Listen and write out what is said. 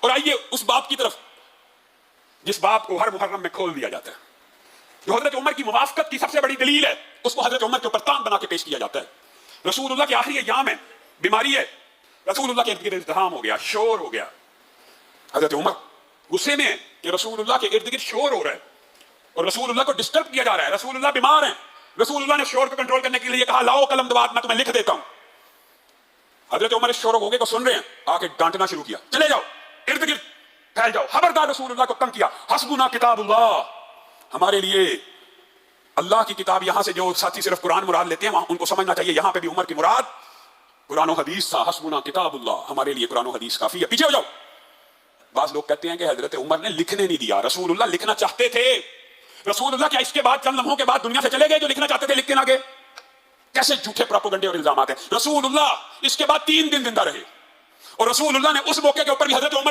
और आइए उस बाप की तरफ जिस बाप को हर मुहर्रम में खोल दिया जाता है, जो हजरत उमर की मुवाफकत की सबसे बड़ी दलील है, उसको हजरत उमर के ऊपर तान बना के पेश किया जाता है। रसूलुल्लाह के आखिरी अय्याम है, बीमारी है, रसूलुल्लाह के इर्द गिर्द इज़्दिहाम हो गया, शोर हो गया। हजरत उमर गुस्से में है कि रसूलुल्लाह के इर्द गिर्द शोर हो रहा है और रसूलुल्लाह को डिस्टर्ब किया जा रहा है, रसूलुल्लाह बीमार हैं। रसूलुल्लाह ने शोर को कंट्रोल करने के लिए कहा, लाओ कलम दवात, मैं तुम्हें लिख देता हूं। हजरत उमर इस शोर होगे को सुन रहे हैं, आके डांटना शुरू किया, चले जाओ, इर्द गिर्द फैल जाओ। खबरदार, रसूलुल्लाह को तंग किया। हस्बुना किताबुल्लाह, हमारे लिए अल्लाह की किताब। यहां से जो साथी सिर्फ कुरान मुराद लेते हैं, उनको समझना चाहिए यहां पे भी उमर की मुराद कुरान और हदीस था। हस्बुना किताबुल्लाह, हमारे लिए कुरान और हदीस काफी है, पीछे हो जाओ। बाज लोग कहते हैं कि हजरत उमर ने लिखने नहीं दिया, रसूलुल्लाह लिखना चाहते थे। रसूलुल्लाह क्या इसके बाद चंद लम्हों के बाद दुनिया से चले गए जो लिखना चाहते थे लिख के ना गए? कैसे झूठे प्रोपेगेंडे और इल्जामात हैं। रसूलुल्लाह इसके बाद 3 दिन जिंदा रहे और रसूलुल्लाह ने उस मौके के ऊपर भी हजरत उमर की